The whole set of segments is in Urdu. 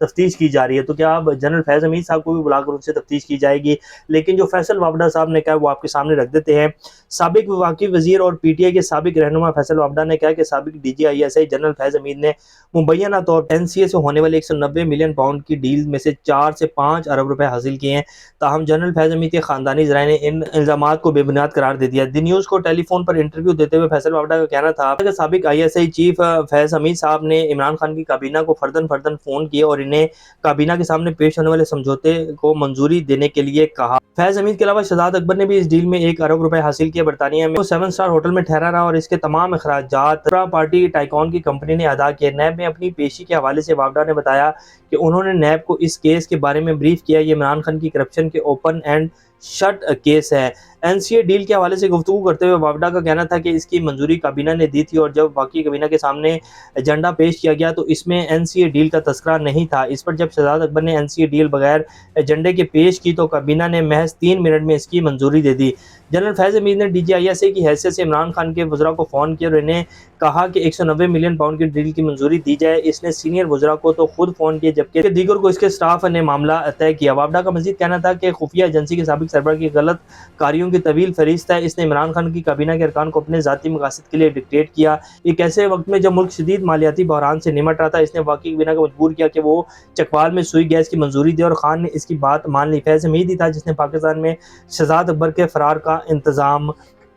تفتیش کی جا رہی ہے، تو کیا اب جنرل فیض حمید صاحب کو بھی بلا کر ان سے تفتیش کی جائے گی؟ لیکن جو فیصل وابڈا صاحب نے کہا وہ آپ کے سامنے رکھ دیتے ہیں۔ سابق وفاقی وزیر اور پی ٹی آئی کے سابق رہنما فیصل وابڈا نے کہا کہ سابق D G I S I general Faiz Hameed نے مبینہ طور پر این سی اے سے ہونے والے 190 ملین پاؤنڈ کی ڈیل میں سے 4 سے 5 ارب روپے حاصل کیے ہیں، تاہم جنرل فیض حمید کے خاندانی ذرائع نے ان الزامات کو بے بنیاد قرار دے دیا۔ دی نیوز کو ٹیلی فون پر انٹرویو دیتے ہوئے فیصل وابڈا کا کہنا تھا کہ سابق آئی ایس آئی چیف فیض حمید صاحب نے عمران خان کی کابینہ کو فرداً فون کیے اور انہیں کابینہ کے سامنے پیش ہونے والے سمجھوتے کو منظوری دینے کے لیے کہا۔ فیض حمید کے علاوہ شہزاد اکبر نے بھی اس ڈیل میں 1 ارب روپے حاصل کیے۔ برطانیہ میں وہ 7 اسٹار ہوٹل میں ٹھہرا رہا اور اس کے تمام اخراجات پارٹی ٹائکون کی کمپنی نے ادا کیے۔ نیب میں اپنی پیشی کے حوالے سے وابڈا نے بتایا کہ انہوں نے نیب کو اس کیس کے بارے میں بریف کیا۔ یہ عمران خان کی کرپشن کے اوپن اینڈ شٹ کیس ہے۔ این سی اے ڈیل کے حوالے سے گفتگو کرتے ہوئے وابڈا کا کہنا تھا کہ اس کی منظوری کابینہ نے دی تھی اور جب وفاقی کابینہ کے سامنے ایجنڈا پیش کیا گیا تو اس میں این سی اے ڈیل کا تذکرہ نہیں تھا۔ اس پر جب شہزاد اکبر نے این سی اے ڈیل بغیر ایجنڈے کے پیش کی تو کابینہ نے محض 3 منٹ میں اس کی منظوری دے دی۔ جنرل فیض حمید نے D G I S A کی حیثیت سے عمران خان کے وزراء کو فون کیا اور انہیں کہا کہ 190 ملین پاؤنڈ کی ڈیل کی منظوری دی جائے۔ اس نے سینئر وزراء کو تو خود فون کیا جبکہ دیگر کو اس کے سٹاف نے معاملہ طے کیا۔ وابڈا کا مزید کہنا تھا کہ خفیہ ایجنسی کے سابق سربراہ کی غلط کاریوں کی طویل فہرست ہے۔ اس نے عمران خان کی کابینہ کے ارکان کو اپنے ذاتی مقاصد کے لیے ڈکٹیٹ کیا۔ ایک ایسے وقت میں جب ملک شدید مالیاتی بحران سے نمٹ رہا تھا، اس نے وفاقی کابینہ کو مجبور کیا کہ وہ چکوال میں سوئی گیس کی منظوری دے اور خان نے اس کی بات مان لی۔ فیض حمید ہی تھا جس نے پاکستان میں شہزاد اکبر کے فرار کا انتظام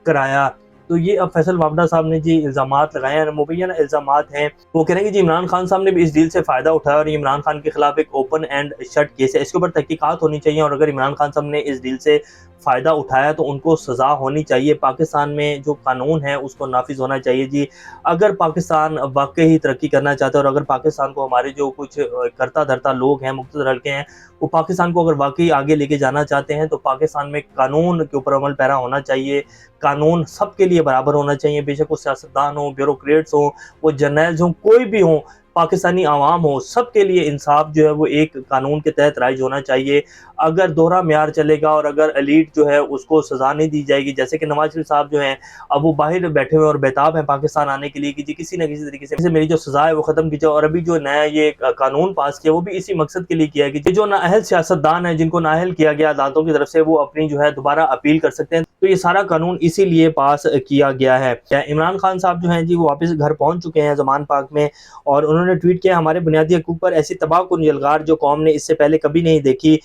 کرایا۔ تو یہ اب فیصل وابڈا صاحب نے جی الزامات لگائے ہیں، مبینہ الزامات ہیں۔ وہ کہہ رہے ہیں کہ جی عمران خان صاحب نے بھی اس ڈیل سے فائدہ اٹھایا اور یہ عمران خان کے خلاف ایک اوپن اینڈ شٹ کیس ہے، اس کے اوپر تحقیقات ہونی چاہیے اور اگر عمران خان صاحب نے اس ڈیل سے فائدہ اٹھایا تو ان کو سزا ہونی چاہیے۔ پاکستان میں جو قانون ہے اس کو نافذ ہونا چاہیے جی۔ اگر پاکستان واقعی ترقی کرنا چاہتا ہے اور اگر پاکستان کو ہمارے جو کچھ کرتا دھرتا لوگ ہیں، مقتدر حلقے ہیں، وہ پاکستان کو اگر واقعی آگے لے کے جانا چاہتے ہیں تو پاکستان میں قانون کے اوپر عمل پیرا ہونا چاہیے۔ قانون سب کے لیے برابر ہونا چاہیے، بے شک وہ سیاستدان ہوں، بیوروکریٹس ہوں، وہ جرنیلز ہوں، کوئی بھی ہوں، پاکستانی عوام ہو، سب کے لیے انصاف جو ہے وہ ایک قانون کے تحت رائج ہونا چاہیے۔ اگر دوہرا معیار چلے گا اور اگر ایلیٹ جو ہے اس کو سزا نہیں دی جائے گی، جیسے کہ نواز شریف صاحب جو ہیں اب وہ باہر بیٹھے ہوئے اور بیتاب ہیں پاکستان آنے کے لیے کہ جی کسی نہ کسی طریقے سے میری جو سزا ہے وہ ختم کی جائے، اور ابھی جو نیا یہ قانون پاس کیا وہ بھی اسی مقصد کے لیے کیا ہے کہ جو نااہل سیاستدان ہیں جن کو نااہل کیا گیا عدالتوں کی طرف سے، وہ اپنی جو ہے دوبارہ اپیل کر سکتے ہیں۔ تو یہ سارا قانون اسی لیے پاس کیا گیا ہے۔ عمران خان صاحب جو ہیں جی وہ واپس گھر پہنچ چکے ہیں زمان پاک میں، اور انہوں نے ٹویٹ کیا ہمارے بنیادی حقوق پر ایسی تباہ کن یلغار جو قوم نے اس سے پہلے کبھی نہیں دیکھی۔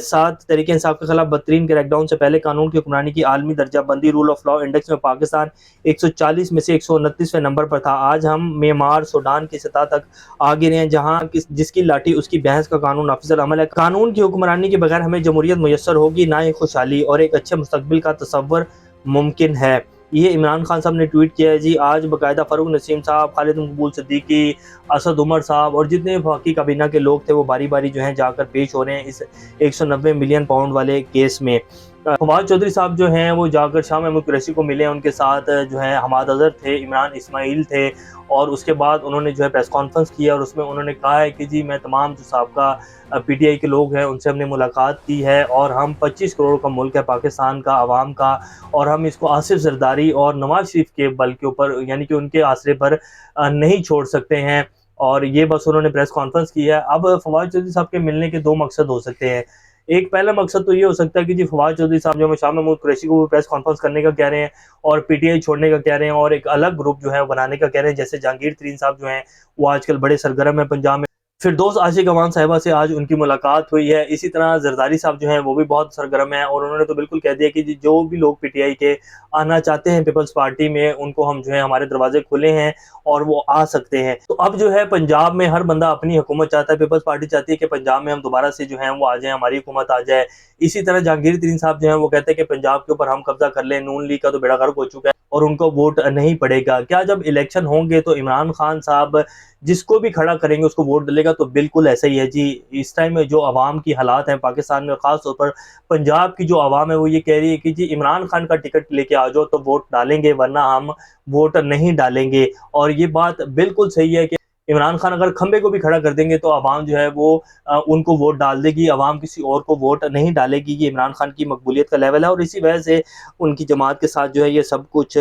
7 تحریک انصاف کے خلاف بدترین کریک ڈاؤن سے پہلے قانون کی حکمرانی کی عالمی درجہ بندی رول آف لاء انڈیکس میں پاکستان 140 میں سے 129ویں نمبر پر تھا۔ آج ہم میانمار، سوڈان کی سطح تک آ گئے ہیں جہاں جس کی لاٹھی اس کی بھینس کا قانون نافذ العمل ہے۔ قانون کی حکمرانی کے بغیر ہمیں جمہوریت میسر ہوگی نہ ہی خوشحالی اور ایک اچھے مستقبل کا تصور ممکن ہے۔ یہ عمران خان صاحب نے ٹویٹ کیا ہے جی۔ آج باقاعدہ فاروق نسیم صاحب، خالد مقبول صدیقی، اسد عمر صاحب اور جتنے وفاقی کابینہ کے لوگ تھے وہ باری باری جو ہیں جا کر پیش ہو رہے ہیں اس 190 ملین پاؤنڈ والے کیس میں۔ فواد چودھری صاحب جو ہیں وہ جا کر شاہ محمود قریشی کو ملے، ان کے ساتھ جو ہے حماد اظہر تھے، عمران اسماعیل تھے، اور اس کے بعد انہوں نے جو ہے پریس کانفرنس کیا اور اس میں انہوں نے کہا ہے کہ جی میں تمام جو سابقہ پی ٹی آئی کے لوگ ہیں ان سے ہم نے ملاقات کی ہے اور ہم 25 کروڑ کا ملک ہے پاکستان کا، عوام کا، اور ہم اس کو آصف زرداری اور نواز شریف کے بل کے اوپر یعنی کہ ان کے آسرے پر نہیں چھوڑ سکتے ہیں۔ اور یہ بس انہوں نے پریس کانفرنس کی ہے۔ اب فواد چودھری صاحب کے ملنے کے 2 مقصد ہو سکتے ہیں۔ ایک پہلا مقصد تو یہ ہو سکتا ہے کہ جی فواد چودھری صاحب جو شاہ محمود قریشی کو پریس کانفرنس کرنے کا کہہ رہے ہیں اور پی ٹی آئی چھوڑنے کا کہہ رہے ہیں اور ایک الگ گروپ جو ہے بنانے کا کہہ رہے ہیں، جیسے جہانگیر ترین صاحب جو ہیں وہ آج کل بڑے سرگرم ہیں پنجاب میں۔ فردوس عاشق امان صاحبہ سے آج ان کی ملاقات ہوئی ہے۔ اسی طرح زرداری صاحب جو ہیں وہ بھی بہت سرگرم ہیں اور انہوں نے تو بالکل کہہ دیا کہ جی جو بھی لوگ پی ٹی آئی کے آنا چاہتے ہیں پیپلز پارٹی میں ان کو ہم جو ہے ہمارے دروازے کھلے ہیں اور وہ آ سکتے ہیں۔ تو اب جو ہے پنجاب میں ہر بندہ اپنی حکومت چاہتا ہے، پیپلز پارٹی چاہتی ہے کہ پنجاب میں ہم دوبارہ سے جو ہیں وہ آ جائیں، ہماری حکومت آ جائے۔ اسی طرح جہانگیر ترین صاحب جو ہیں وہ کہتے ہیں کہ پنجاب کے اوپر ہم قبضہ کر لیں، نون لیگ کا تو بیڑا غرق ہو چکا ہے اور ان کو ووٹ نہیں پڑے گا۔ کیا جب الیکشن ہوں گے تو عمران خان صاحب جس کو بھی کھڑا کریں گے اس کو ووٹ ڈلے گا؟ تو بالکل ایسا ہی ہے جی۔ اس ٹائم میں جو عوام کی حالات ہیں پاکستان میں، خاص طور پر پنجاب کی جو عوام ہے وہ یہ کہہ رہی ہے کہ جی عمران خان کا ٹکٹ لے کے آ جاؤ تو ووٹ ڈالیں گے ورنہ ہم ووٹ نہیں ڈالیں گے۔ اور یہ بات بالکل صحیح ہے کہ عمران خان اگر کھمبے کو بھی کھڑا کر دیں گے تو عوام جو ہے وہ ان کو ووٹ ڈال دے گی، عوام کسی اور کو ووٹ نہیں ڈالے گی۔ یہ عمران خان کی مقبولیت کا لیول ہے اور اسی وجہ سے ان کی جماعت کے ساتھ جو ہے یہ سب کچھ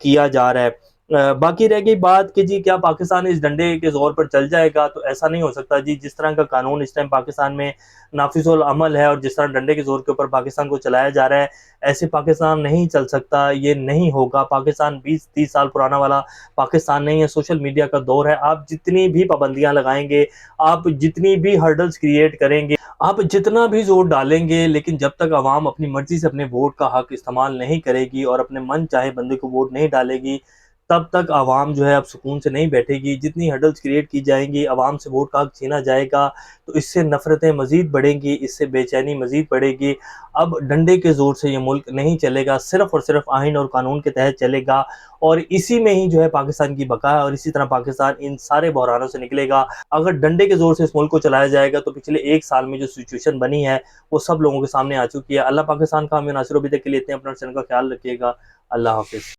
کیا جا رہا ہے۔ باقی رہ گئی بات کہ جی کیا پاکستان اس ڈنڈے کے زور پر چل جائے گا، تو ایسا نہیں ہو سکتا جی۔ جس طرح کا قانون اس ٹائم پاکستان میں نافذ العمل ہے اور جس طرح ڈنڈے کے زور کے اوپر پاکستان کو چلایا جا رہا ہے، ایسے پاکستان نہیں چل سکتا، یہ نہیں ہوگا۔ پاکستان 20-30 سال پرانا والا پاکستان نہیں ہے، سوشل میڈیا کا دور ہے۔ آپ جتنی بھی پابندیاں لگائیں گے، آپ جتنی بھی ہرڈلز کریٹ کریں گے، آپ جتنا بھی زور ڈالیں گے، لیکن جب تک عوام اپنی مرضی سے اپنے ووٹ کا حق استعمال نہیں کرے گی اور اپنے من چاہے بندے کو ووٹ نہیں ڈالے گی، تب تک عوام جو ہے اب سکون سے نہیں بیٹھے گی۔ جتنی ہرڈلز کریٹ کی جائیں گی، عوام سے ووٹ کا حق چھینا جائے گا، تو اس سے نفرتیں مزید بڑھیں گی، اس سے بے چینی مزید بڑھے گی۔ اب ڈنڈے کے زور سے یہ ملک نہیں چلے گا، صرف اور صرف آئین اور قانون کے تحت چلے گا، اور اسی میں ہی جو ہے پاکستان کی بقا ہے، اور اسی طرح پاکستان ان سارے بحرانوں سے نکلے گا۔ اگر ڈنڈے کے زور سے اس ملک کو چلایا جائے گا تو پچھلے 1 سال میں جو سچویشن بنی ہے وہ سب لوگوں کے سامنے آ چکی ہے۔ اللہ پاکستان کا ہمیں ناصر و بدر کے لیے اتنے، اپنا چینل کا خیال رکھیے گا۔ اللہ حافظ۔